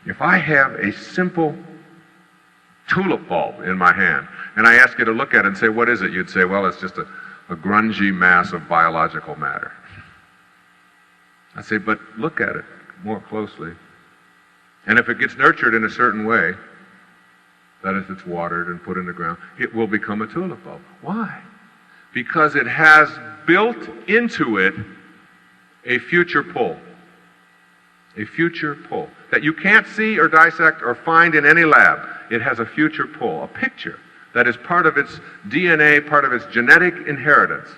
If I have a simple tulip bulb in my hand, and I ask you to look at it and say, what is it? You'd say, well, it's just a grungy mass of biological matter. I say, but look at it more closely. And if it gets nurtured in a certain way, that is, it's watered and put in the ground, it will become a tulip bulb. Why? Because it has built into it a future pull. A future pull that you can't see or dissect or find in any lab. It has a future pull, a picture that is part of its DNA, part of its genetic inheritance.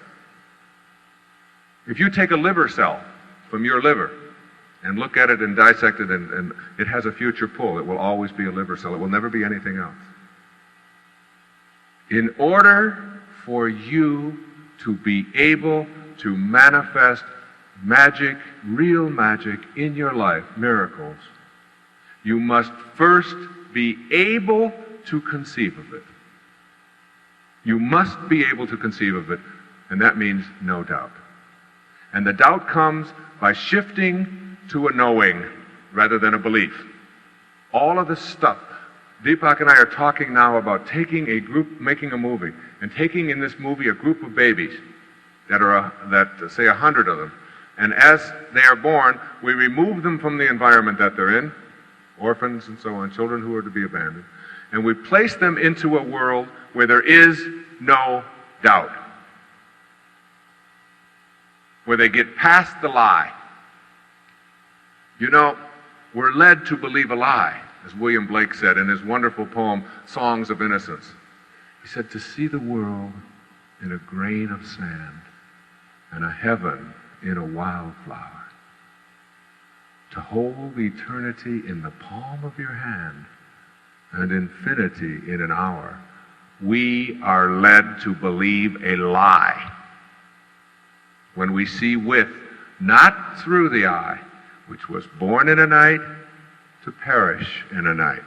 If you take a liver cell from your liver and look at it and dissect it, and it has a future pull, it will always be a liver cell. It will never be anything else. In order for you to be able to manifest magic, real magic in your life, miracles, you must first be able to conceive of it. You must be able to conceive of it, and that means no doubt. And the doubt comes by shifting to a knowing rather than a belief. All of this stuff, Deepak and I are talking now about taking a group, making a movie, and taking in this movie a group of babies that say 100 of them. And as they are born, we remove them from the environment that they're in, orphans and so on, children who are to be abandoned, and we place them into a world where there is no doubt, where they get past the lie. You know, we're led to believe a lie, as William Blake said in his wonderful poem, Songs of Innocence. He said, to see the world in a grain of sand and a heaven in a wildflower, to hold eternity in the palm of your hand and infinity in an hour. We are led to believe a lie when we see with, not through the eye, which was born in a night to perish in a night,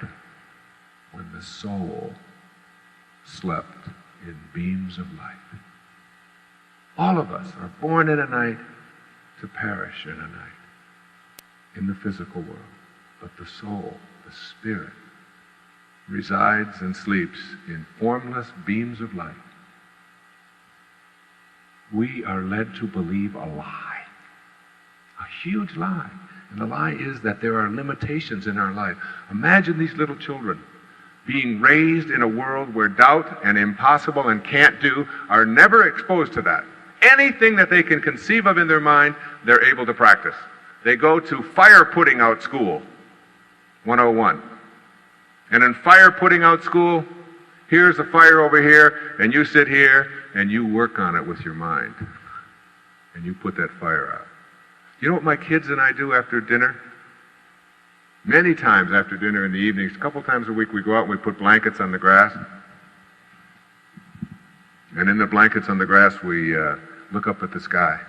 when the soul slept in beams of light. All of us are born in a night to perish in a night, in the physical world. But the soul, the spirit, resides and sleeps in formless beams of light. We are led to believe a lie, a huge lie. And the lie is that there are limitations in our life. Imagine these little children being raised in a world where doubt and impossible and can't do are never exposed to that. Anything that they can conceive of in their mind, they're able to practice. They go to fire putting out school, 101. And in fire putting out school, here's a fire over here, and you sit here, and you work on it with your mind. And you put that fire out. You know what my kids and I do after dinner? Many times after dinner in the evenings, a couple times a week, we go out and we put blankets on the grass. And in the blankets on the grass, we look up at the sky.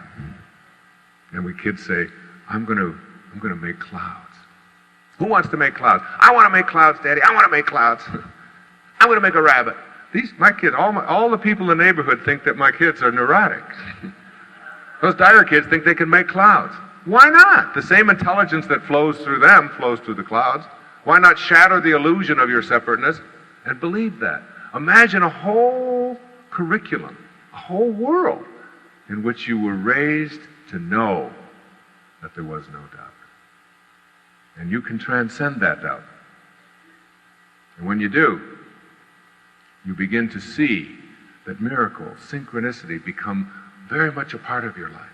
And we kids say, I'm going to make clouds. Who wants to make clouds? I want to make clouds, Daddy. I want to make clouds. I'm going to make a rabbit. My kids, all the people in the neighborhood think that my kids are neurotic. Those Dyer kids think they can make clouds. Why not? The same intelligence that flows through them flows through the clouds. Why not shatter the illusion of your separateness and believe that? Imagine a whole curriculum, a whole world in which you were raised to know that there was no doubt. And you can transcend that doubt. And when you do, you begin to see that miracles, synchronicity become very much a part of your life.